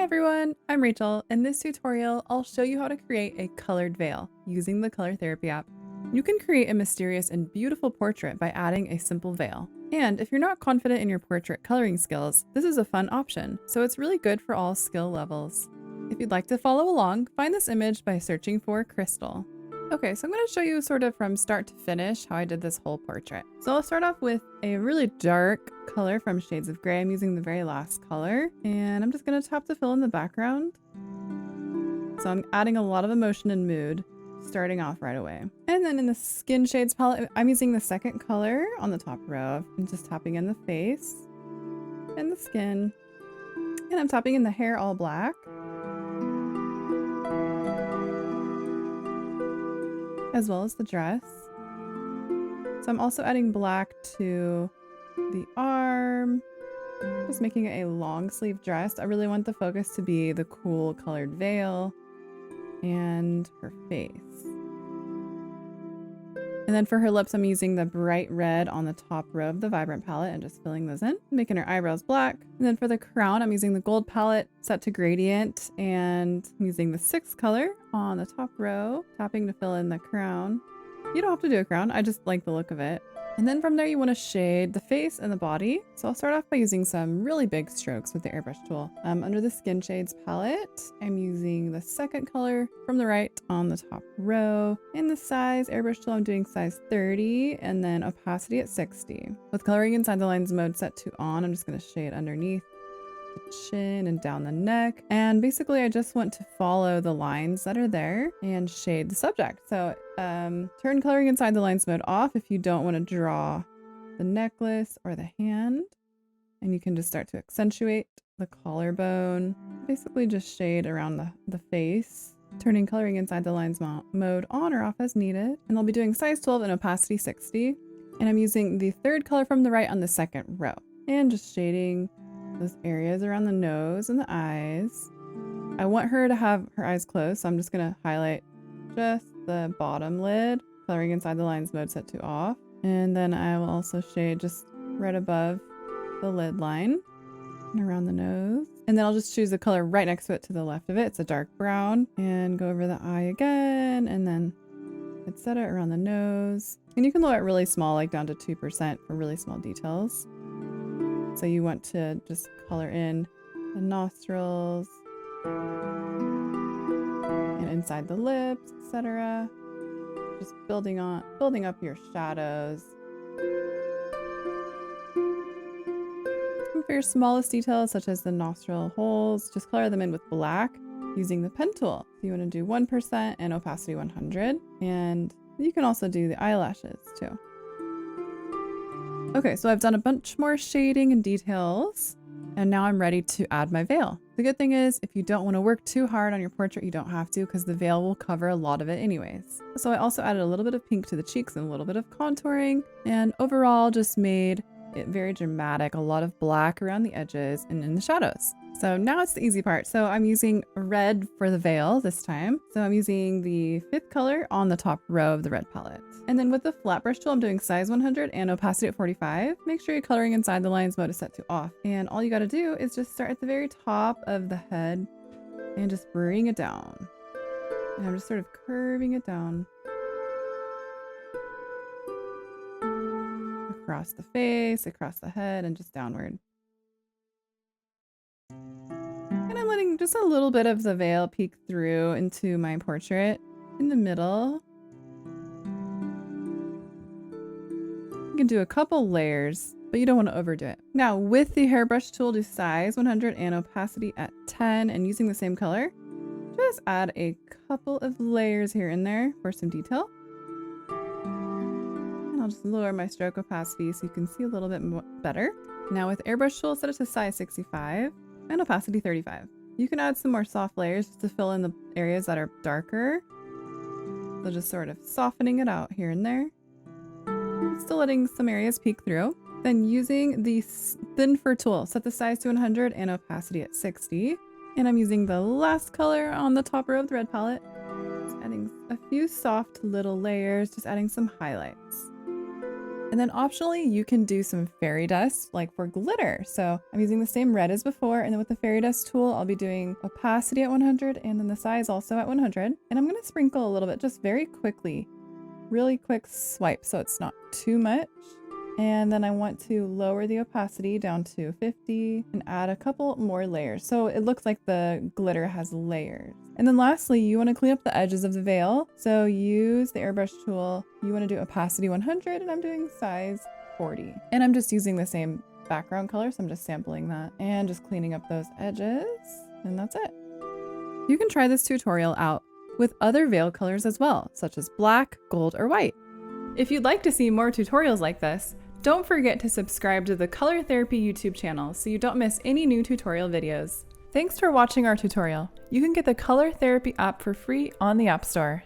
everyone, I'm Rachel. In this tutorial, I'll show you how to create a colored veil using the Color Therapy app. You can create a mysterious and beautiful portrait by adding a simple veil. And if you're not confident in your portrait coloring skills, this is a fun option, so it's really good for all skill levels. If you'd like to follow along, find this image by searching for crystal. Okay, so I'm going to show you sort of from start to finish how I did this whole portrait. So I'll start off with a really dark color from Shades of Grey. I'm using the very last color, and I'm just going to tap to fill in the background. So I'm adding a lot of emotion and mood, starting off right away. And then in the Skin Shades palette, I'm using the second color on the top row and just tapping in the face and the skin. And I'm tapping in the hair all black, as well as the dress. So I'm also adding black to the arm, just making it a long sleeve dress. I really want the focus to be the cool colored veil and her face. And then for her lips, I'm using the bright red on the top row of the Vibrant palette and just filling those in, making her eyebrows black. And then for the crown, I'm using the gold palette set to gradient, and I'm using the 6th color on the top row, tapping to fill in the crown. You don't have to do a crown, I just like the look of it. And then from there, you want to shade the face and the body. So I'll start off by using some really big strokes with the airbrush tool. Under the Skin Shades palette, I'm using the 2nd color from the right on the top row. In the size airbrush tool, I'm doing size 30 and then opacity at 60. With coloring inside the lines mode set to on, I'm just going to shade underneath the chin and down the neck. And basically I just want to follow the lines that are there and shade the subject. So turn coloring inside the lines mode off if you don't want to draw the necklace or the hand. And you can just start to accentuate the collarbone. Basically just shade around the face. Turning coloring inside the lines mode on or off as needed. And I'll be doing size 12 and opacity 60. And I'm using the 3rd color from the right on the 2nd row. And just shading those areas around the nose and the eyes. I want her to have her eyes closed, so I'm just going to highlight just the bottom lid, coloring inside the lines mode set to off. And then I will also shade just right above the lid line and around the nose. And then I'll just choose the color right next to it to the left of it. It's a dark brown, and go over the eye again, and then I'd set it around the nose. And you can lower it really small, like down to 2% for really small details. So you want to just color in the nostrils and inside the lips, etc. Just building up your shadows. And for your smallest details, such as the nostril holes, just color them in with black using the pen tool. So you want to do 1% and opacity 100. And you can also do the eyelashes too. Okay, so I've done a bunch more shading and details, and now I'm ready to add my veil. The good thing is, if you don't want to work too hard on your portrait, you don't have to, because the veil will cover a lot of it anyways. So I also added a little bit of pink to the cheeks and a little bit of contouring, and overall just made it very dramatic, a lot of black around the edges and in the shadows. So now it's the easy part. So I'm using red for the veil this time. So I'm using the 5th color on the top row of the red palette. And then with the flat brush tool, I'm doing size 100 and opacity at 45. Make sure you're coloring inside the lines mode is set to off. And all you got to do is just start at the very top of the head and just bring it down. And I'm just sort of curving it down across the face, across the head, and just downward. And I'm letting just a little bit of the veil peek through into my portrait in the middle. You can do a couple layers, but you don't want to overdo it. Now with the hairbrush tool, do size 100 and opacity at 10, and using the same color, just add a couple of layers here and there for some detail. And I'll just lower my stroke opacity so you can see a little bit better. Now with airbrush tool, set it to size 65 and opacity 35. You can add some more soft layers just to fill in the areas that are darker. So just sort of softening it out here and there. Still letting some areas peek through. Then using the Thin Fur tool, set the size to 100 and opacity at 60. And I'm using the last color on the top row of the red palette. Just adding a few soft little layers, just adding some highlights. And then optionally, you can do some fairy dust like for glitter. So I'm using the same red as before. And then with the fairy dust tool, I'll be doing opacity at 100 and then the size also at 100. And I'm going to sprinkle a little bit just very quickly, really quick swipe so it's not too much. And then I want to lower the opacity down to 50 and add a couple more layers. So it looks like the glitter has layers. And then lastly, you want to clean up the edges of the veil. So use the airbrush tool. You want to do opacity 100 and I'm doing size 40. And I'm just using the same background color. So I'm just sampling that and just cleaning up those edges. And that's it. You can try this tutorial out with other veil colors as well, such as black, gold, or white. If you'd like to see more tutorials like this, don't forget to subscribe to the Color Therapy YouTube channel so you don't miss any new tutorial videos. Thanks for watching our tutorial. You can get the Color Therapy app for free on the App Store.